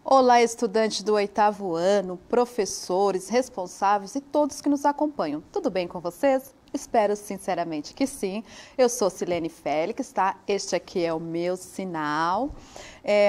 Olá, estudantes do 8º ano, professores, responsáveis e todos que nos acompanham. Tudo bem com vocês? Espero sinceramente que sim. Eu sou Silene Félix, tá? Este aqui é o meu sinal.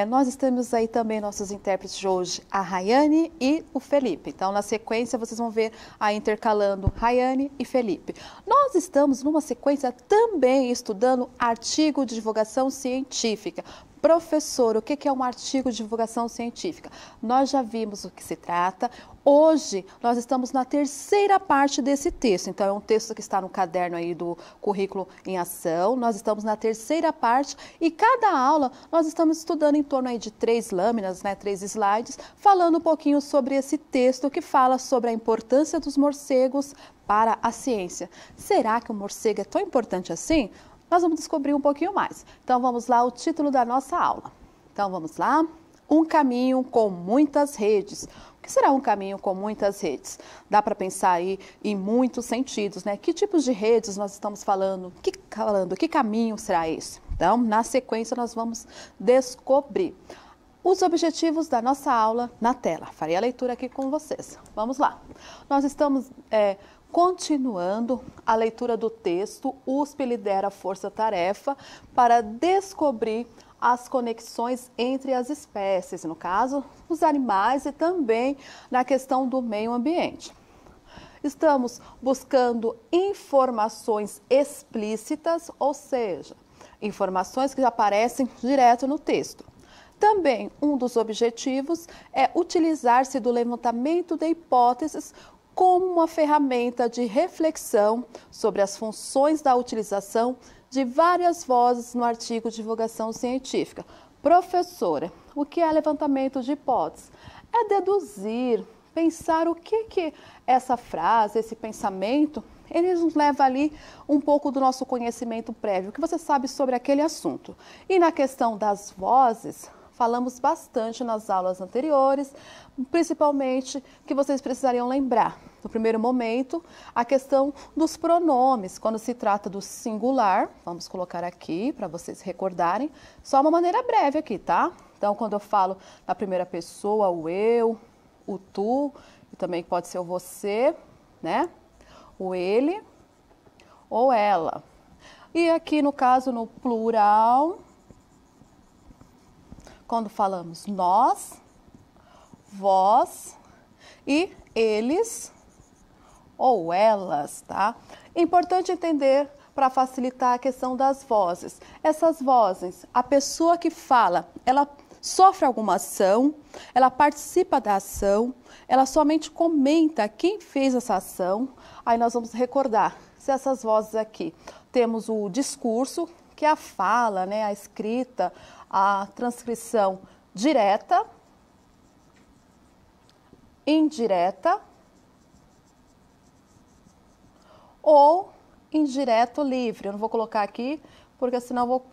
Nós estamos aí também, nossos intérpretes de hoje, a Rayane e o Felipe. Então, na sequência, vocês vão ver aí intercalando Rayane e Felipe. Nós estamos numa sequência também estudando artigo de divulgação científica. Professor, o que é um artigo de divulgação científica? Nós já vimos o que se trata. Hoje, nós estamos na terceira parte desse texto. Então, é um texto que está no caderno aí do Currículo em Ação. Nós estamos na terceira parte e cada aula nós estamos estudando em torno aí de 3 lâminas, 3 slides, falando um pouquinho sobre esse texto que fala sobre a importância dos morcegos para a ciência. Será que o morcego é tão importante assim? Nós vamos descobrir um pouquinho mais. Então, vamos lá, o título da nossa aula. Então, vamos lá. Um caminho com muitas redes. O que será um caminho com muitas redes? Dá para pensar aí em muitos sentidos, né? Que tipos de redes nós estamos falando? Que caminho será esse? Então, na sequência, nós vamos descobrir os objetivos da nossa aula na tela. Farei a leitura aqui com vocês. Vamos lá. Nós estamos continuando a leitura do texto, USP lidera a força-tarefa para descobrir as conexões entre as espécies, no caso, os animais e também na questão do meio ambiente. Estamos buscando informações explícitas, ou seja, informações que aparecem direto no texto. Também um dos objetivos é utilizar-se do levantamento de hipóteses como uma ferramenta de reflexão sobre as funções da utilização de várias vozes no artigo de divulgação científica. Professora, o que é levantamento de hipóteses? É deduzir, pensar o que essa frase, esse pensamento, ele nos leva ali um pouco do nosso conhecimento prévio, o que você sabe sobre aquele assunto. E na questão das vozes, falamos bastante nas aulas anteriores, principalmente que vocês precisariam lembrar. No primeiro momento, a questão dos pronomes, quando se trata do singular, vamos colocar aqui para vocês recordarem, só uma maneira breve aqui, tá? Então, quando eu falo na primeira pessoa, o eu, o tu, e também pode ser o você, né? O ele ou ela. E aqui, no caso, no plural, quando falamos nós, vós e eles ou elas, tá? É importante entender para facilitar a questão das vozes. Essas vozes, a pessoa que fala, ela sofre alguma ação, ela participa da ação, ela somente comenta quem fez essa ação. Aí nós vamos recordar, se essas vozes aqui, temos o discurso, que é a fala, né, a escrita, a transcrição direta, indireta ou indireto livre. Eu não vou colocar aqui, porque senão eu vou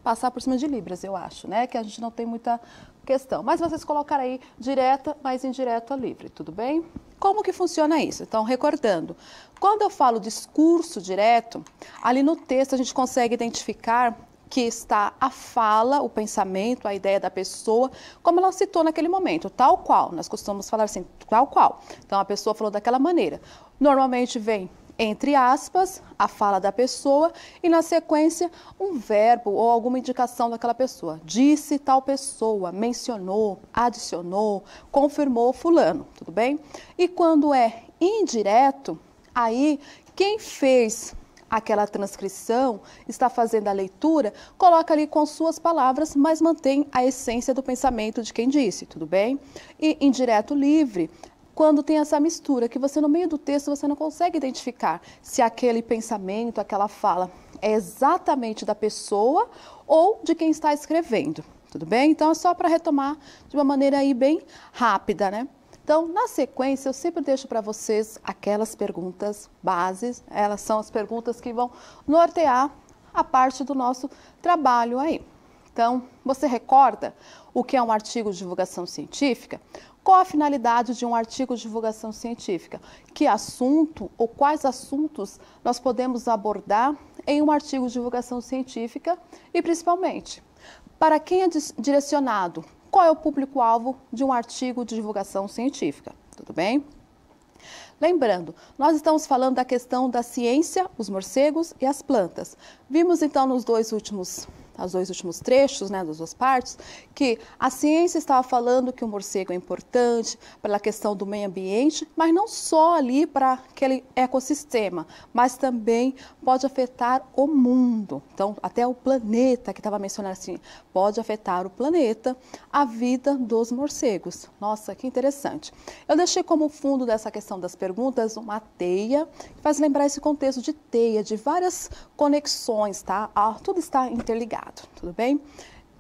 passar por cima de Libras, eu acho, né? Que a gente não tem muita questão. Mas vocês colocaram aí direta, mais indireta livre, tudo bem? Como que funciona isso? Então, recordando, quando eu falo discurso direto, ali no texto a gente consegue identificar que está a fala, o pensamento, a ideia da pessoa, como ela citou naquele momento, tal qual. Nós costumamos falar assim, tal qual. Então, a pessoa falou daquela maneira. Normalmente vem, entre aspas, a fala da pessoa e, na sequência, um verbo ou alguma indicação daquela pessoa. Disse tal pessoa, mencionou, adicionou, confirmou fulano, tudo bem? E quando é indireto, aí quem fez aquela transcrição, está fazendo a leitura, coloca ali com suas palavras, mas mantém a essência do pensamento de quem disse, tudo bem? E indireto livre, quando tem essa mistura, que você no meio do texto você não consegue identificar se aquele pensamento, aquela fala é exatamente da pessoa ou de quem está escrevendo, tudo bem? Então é só para retomar de uma maneira aí bem rápida, né? Então, na sequência, eu sempre deixo para vocês aquelas perguntas bases, elas são as perguntas que vão nortear a parte do nosso trabalho aí. Então, você recorda o que é um artigo de divulgação científica? Qual a finalidade de um artigo de divulgação científica? Que assunto ou quais assuntos nós podemos abordar em um artigo de divulgação científica e, principalmente, Para quem é direcionado? Qual é o público-alvo de um artigo de divulgação científica? Tudo bem? Lembrando, nós estamos falando da questão da ciência, os morcegos e as plantas. Vimos então nos dois últimos trechos, né, das duas partes, que a ciência estava falando que o morcego é importante pela questão do meio ambiente, mas não só ali para aquele ecossistema, mas também pode afetar o mundo. Então, até o planeta, que estava mencionando assim, pode afetar o planeta, a vida dos morcegos. Nossa, que interessante. Eu deixei como fundo dessa questão das perguntas uma teia, que faz lembrar esse contexto de teia, de várias conexões, tá? Tudo está interligado. Tudo bem?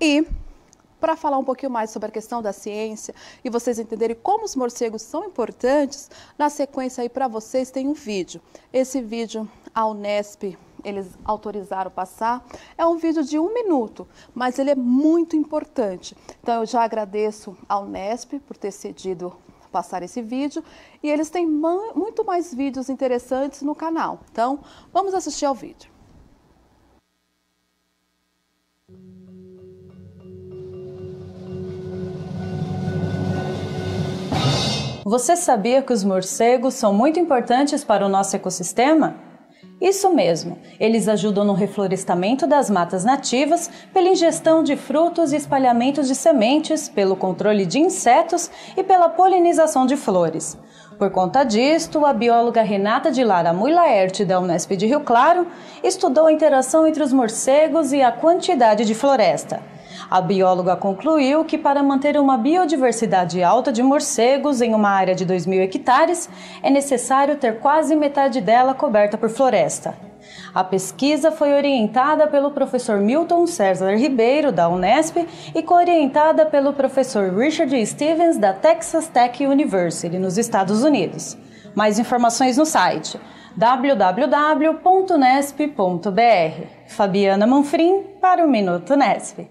E para falar um pouquinho mais sobre a questão da ciência e vocês entenderem como os morcegos são importantes, na sequência aí para vocês tem um vídeo. Esse vídeo a Unesp, eles autorizaram passar, é um vídeo de 1 minuto, mas ele é muito importante. Então eu já agradeço a Unesp por ter cedido passar esse vídeo e eles têm muito mais vídeos interessantes no canal. Então vamos assistir ao vídeo. Você sabia que os morcegos são muito importantes para o nosso ecossistema? Isso mesmo, eles ajudam no reflorestamento das matas nativas, pela ingestão de frutos e espalhamento de sementes, pelo controle de insetos e pela polinização de flores. Por conta disto, a bióloga Renata de Lara Mui Laerte, da Unesp de Rio Claro, estudou a interação entre os morcegos e a quantidade de floresta. A bióloga concluiu que para manter uma biodiversidade alta de morcegos em uma área de 2.000 hectares, é necessário ter quase metade dela coberta por floresta. A pesquisa foi orientada pelo professor Milton César Ribeiro, da Unesp, e co-orientada pelo professor Richard Stevens, da Texas Tech University, nos Estados Unidos. Mais informações no site www.unesp.br. Fabiana Manfrim para o Minuto Unesp.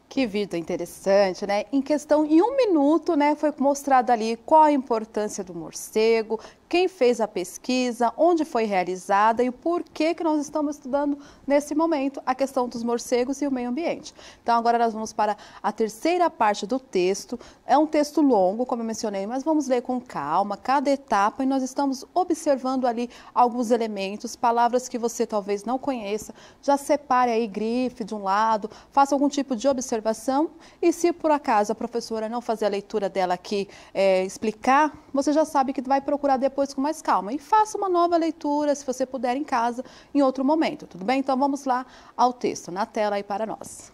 Que vídeo interessante, né? Em 1 minuto, né, foi mostrado ali qual a importância do morcego, quem fez a pesquisa, onde foi realizada e o porquê que nós estamos estudando nesse momento a questão dos morcegos e o meio ambiente. Então agora nós vamos para a terceira parte do texto. É um texto longo, como eu mencionei, mas vamos ler com calma cada etapa e nós estamos observando ali alguns elementos, palavras que você talvez não conheça. Já separe aí, grife de um lado, faça algum tipo de observação e se por acaso a professora não fazer a leitura dela aqui, explicar, você já sabe que vai procurar depois com mais calma e faça uma nova leitura, se você puder, em casa, em outro momento, tudo bem? Então vamos lá ao texto, na tela aí para nós.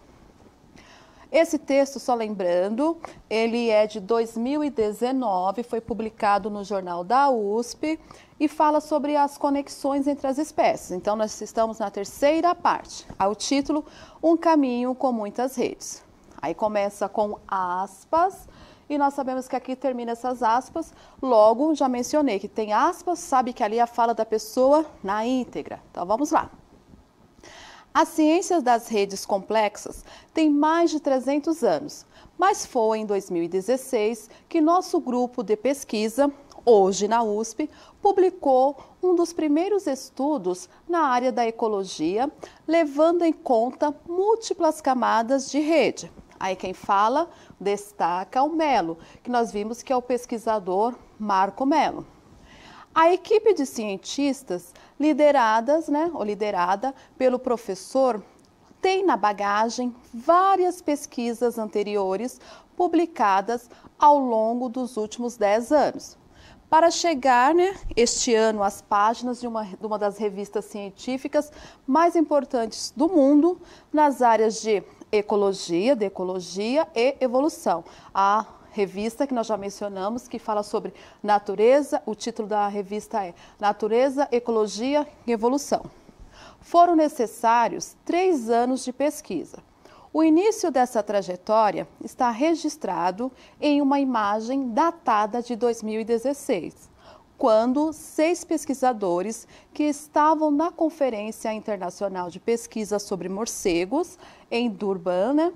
Esse texto, só lembrando, ele é de 2019, foi publicado no Jornal da USP e fala sobre as conexões entre as espécies. Então nós estamos na terceira parte, ao título Um Caminho com Muitas Redes. Aí começa com aspas, e nós sabemos que aqui termina essas aspas, logo já mencionei que tem aspas, sabe que ali é a fala da pessoa na íntegra. Então vamos lá. As ciências das redes complexas têm mais de 300 anos, mas foi em 2016 que nosso grupo de pesquisa, hoje na USP, publicou um dos primeiros estudos na área da ecologia, levando em conta múltiplas camadas de rede. Aí quem fala, destaca o Melo, que nós vimos que é o pesquisador Marco Melo. A equipe de cientistas liderada pelo professor tem na bagagem várias pesquisas anteriores publicadas ao longo dos últimos 10 anos. Para chegar, este ano, às páginas de uma das revistas científicas mais importantes do mundo nas áreas de ecologia e evolução. A revista que nós já mencionamos, que fala sobre natureza, o título da revista é Natureza, Ecologia e Evolução. Foram necessários 3 anos de pesquisa. O início dessa trajetória está registrado em uma imagem datada de 2016, quando 6 pesquisadores que estavam na Conferência Internacional de Pesquisa sobre Morcegos, em Durban,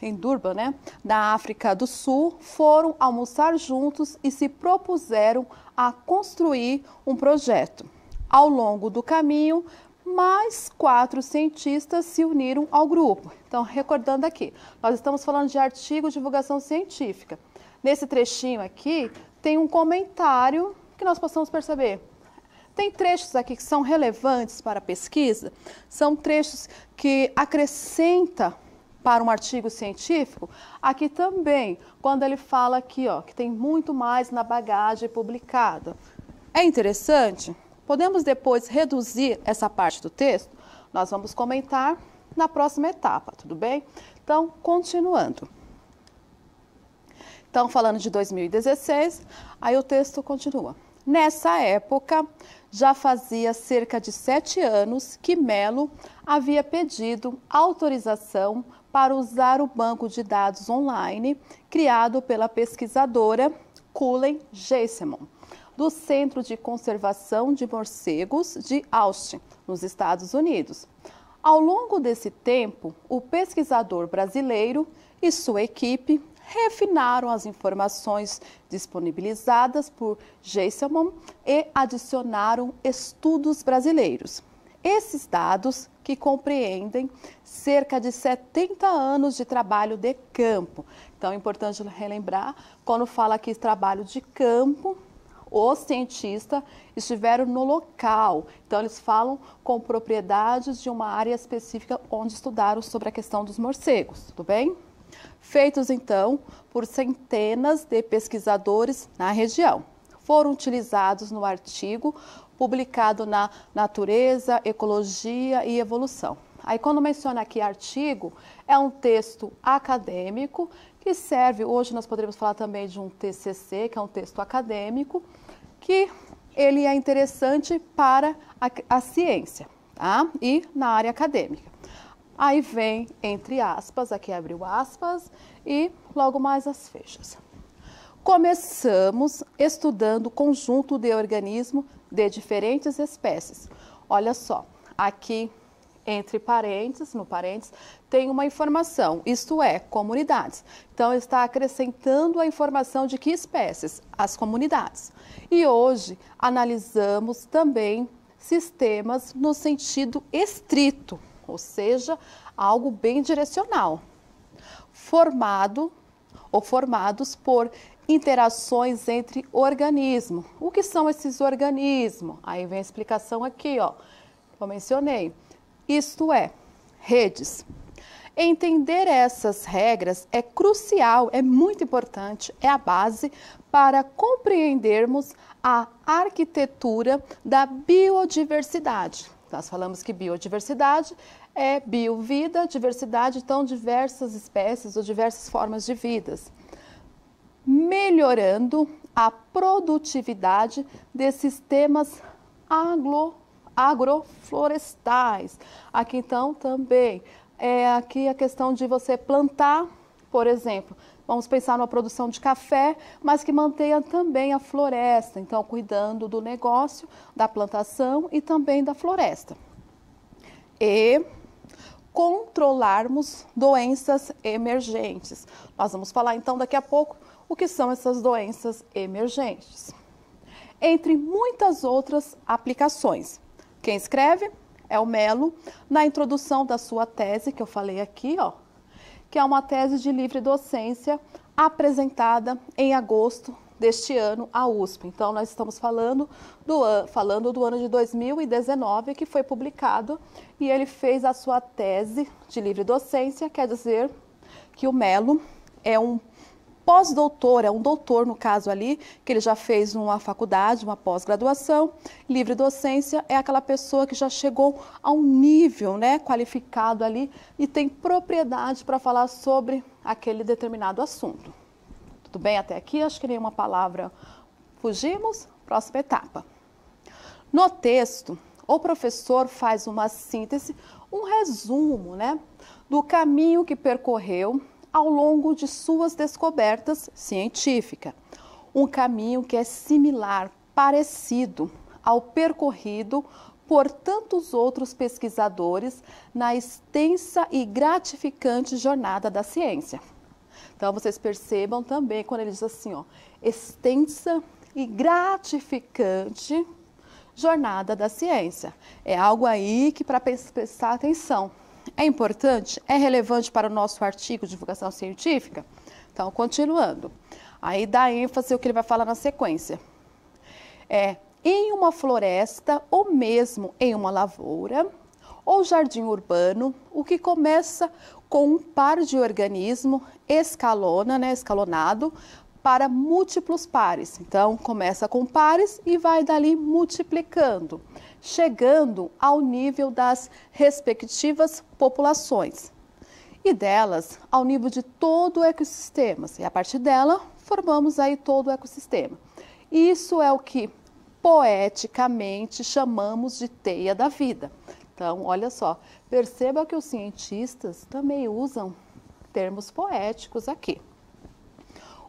em Durban, né, na África do Sul, foram almoçar juntos e se propuseram a construir um projeto. Ao longo do caminho, mais 4 cientistas se uniram ao grupo. Então, recordando aqui, nós estamos falando de artigo de divulgação científica. Nesse trechinho aqui, tem um comentário que nós possamos perceber. Tem trechos aqui que são relevantes para a pesquisa, são trechos que acrescentam para um artigo científico. Aqui também, quando ele fala aqui, ó, que tem muito mais na bagagem publicada. É interessante? Podemos depois reduzir essa parte do texto? Nós vamos comentar na próxima etapa, tudo bem? Então, continuando. Então, falando de 2016, aí o texto continua. Nessa época, já fazia cerca de 7 anos que Mello havia pedido autorização para usar o banco de dados online criado pela pesquisadora Cullen Jessamon, do Centro de Conservação de Morcegos de Austin, nos Estados Unidos. Ao longo desse tempo, o pesquisador brasileiro e sua equipe refinaram as informações disponibilizadas por Jessamon e adicionaram estudos brasileiros. Esses dados, que compreendem cerca de 70 anos de trabalho de campo. Então, é importante relembrar, quando fala aqui trabalho de campo, os cientistas estiveram no local. Então, eles falam com propriedades de uma área específica onde estudaram sobre a questão dos morcegos, tudo bem? Feitos, então, por centenas de pesquisadores na região. Foram utilizados no artigo publicado na Natureza, Ecologia e Evolução. Aí, quando menciona aqui artigo, é um texto acadêmico que serve, hoje nós poderíamos falar também de um TCC, que é um texto acadêmico, que ele é interessante para a ciência, tá? E na área acadêmica. Aí vem, entre aspas, aqui abriu aspas e logo mais as fechas. Começamos estudando o conjunto de organismos de diferentes espécies. Olha só, aqui entre parênteses, no parênteses, tem uma informação, isto é, comunidades. Então, está acrescentando a informação de que espécies? As comunidades. E hoje analisamos também sistemas no sentido estrito, ou seja, algo bem direcional, formado ou formados por interações entre organismos. O que são esses organismos? Aí vem a explicação aqui, ó, eu mencionei. Isto é, redes. Entender essas regras é crucial, é muito importante, é a base para compreendermos a arquitetura da biodiversidade. Nós falamos que biodiversidade é biovida, diversidade, então diversas espécies ou diversas formas de vidas. Melhorando a produtividade de sistemas agroflorestais. Aqui então também é aqui a questão de você plantar, por exemplo, vamos pensar numa produção de café, mas que mantenha também a floresta, então cuidando do negócio, da plantação e também da floresta. E controlarmos doenças emergentes. Nós vamos falar então daqui a pouco o que são essas doenças emergentes. Entre muitas outras aplicações. Quem escreve é o Mello, na introdução da sua tese, que eu falei aqui, ó, que é uma tese de livre docência apresentada em agosto deste ano à USP. Então, nós estamos falando do ano de 2019, que foi publicado, e ele fez a sua tese de livre docência, quer dizer que o Mello é um pós-doutor, é um doutor no caso ali, que ele já fez uma faculdade, uma pós-graduação. Livre docência é aquela pessoa que já chegou a um nível, né, qualificado ali e tem propriedade para falar sobre aquele determinado assunto. Tudo bem até aqui? Acho que nenhuma palavra fugimos. Próxima etapa. No texto, o professor faz uma síntese, um resumo, né, do caminho que percorreu ao longo de suas descobertas científicas. Um caminho que é similar, parecido ao percorrido por tantos outros pesquisadores na extensa e gratificante jornada da ciência. Então, vocês percebam também quando ele diz assim, ó, extensa e gratificante jornada da ciência. É algo aí que para prestar atenção. É importante? É relevante para o nosso artigo de divulgação científica? Então, continuando. Aí dá ênfase ao que ele vai falar na sequência. Em uma floresta ou mesmo em uma lavoura ou jardim urbano, o que começa com um par de organismo escalonado para múltiplos pares. Então, começa com pares e vai dali multiplicando, chegando ao nível das respectivas populações. E delas, ao nível de todo o ecossistema. E a partir dela, formamos aí todo o ecossistema. Isso é o que poeticamente chamamos de teia da vida. Então, olha só, perceba que os cientistas também usam termos poéticos aqui.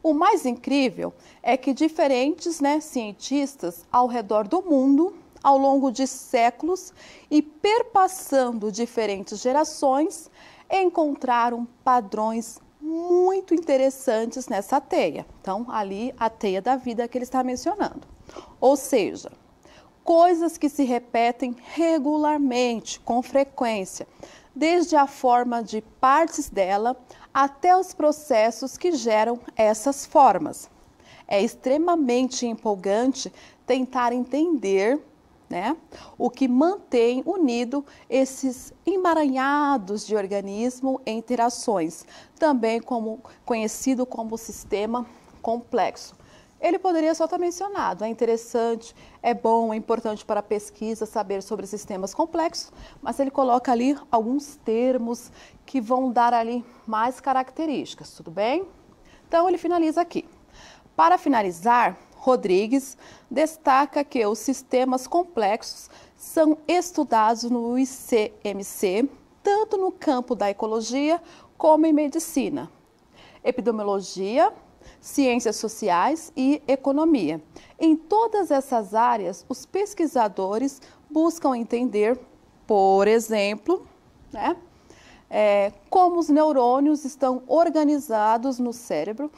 O mais incrível é que diferentes cientistas ao redor do mundo, ao longo de séculos e perpassando diferentes gerações, encontraram padrões muito interessantes nessa teia. Então, ali a teia da vida que ele está mencionando. Ou seja, coisas que se repetem regularmente, com frequência, desde a forma de partes dela até os processos que geram essas formas. É extremamente empolgante tentar entender o que mantém unido esses emaranhados de organismo em interações, também conhecido como sistema complexo. Ele poderia só estar mencionado, é interessante, é bom, é importante para a pesquisa saber sobre sistemas complexos, mas ele coloca ali alguns termos que vão dar ali mais características, tudo bem? Então ele finaliza aqui. Para finalizar, Rodrigues destaca que os sistemas complexos são estudados no ICMC, tanto no campo da ecologia como em medicina, epidemiologia, ciências sociais e economia. Em todas essas áreas, os pesquisadores buscam entender, por exemplo, como os neurônios estão organizados no cérebro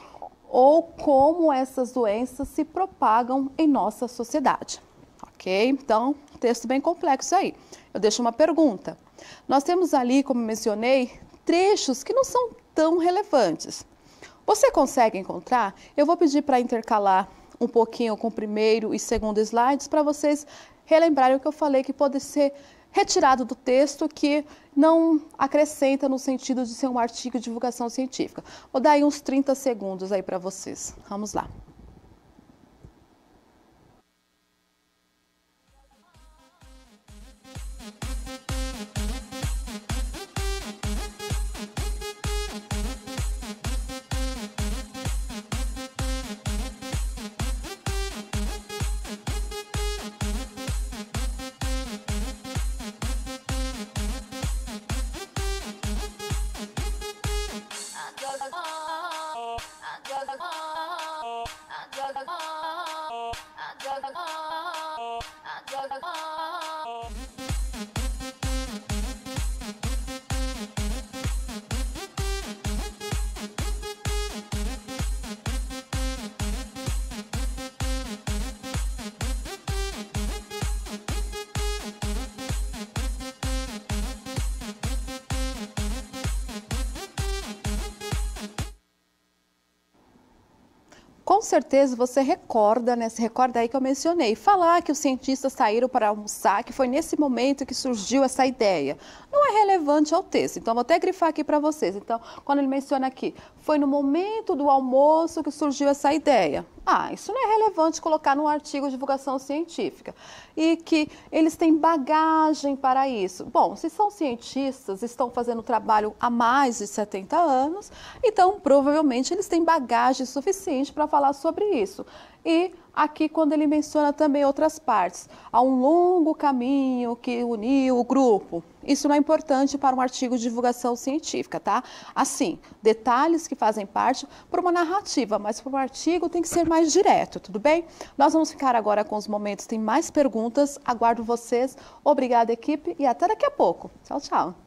ou como essas doenças se propagam em nossa sociedade. Ok? Então, texto bem complexo aí. Eu deixo uma pergunta. Nós temos ali, como mencionei, trechos que não são tão relevantes. Você consegue encontrar? Eu vou pedir para intercalar um pouquinho com o primeiro e segundo slides para vocês relembrarem o que eu falei, que pode ser retirado do texto, que não acrescenta no sentido de ser um artigo de divulgação científica. Vou dar aí uns 30 segundos aí para vocês. Vamos lá. Com certeza você recorda, se recorda aí que eu mencionei, falar que os cientistas saíram para almoçar, que foi nesse momento que surgiu essa ideia. Não é relevante ao texto, então vou até grifar aqui para vocês. Então, quando ele menciona aqui, foi no momento do almoço que surgiu essa ideia. Isso não é relevante colocar num artigo de divulgação científica. E que eles têm bagagem para isso. Bom, se são cientistas, estão fazendo trabalho há mais de 70 anos, então provavelmente eles têm bagagem suficiente para falar sobre isso. E aqui quando ele menciona também outras partes, há um longo caminho que uniu o grupo. isso não é importante para um artigo de divulgação científica, tá? Assim, detalhes que fazem parte para uma narrativa, mas para um artigo tem que ser mais direto, tudo bem? Nós vamos ficar agora com os momentos, tem mais perguntas, aguardo vocês. Obrigada, equipe, e até daqui a pouco. Tchau, tchau.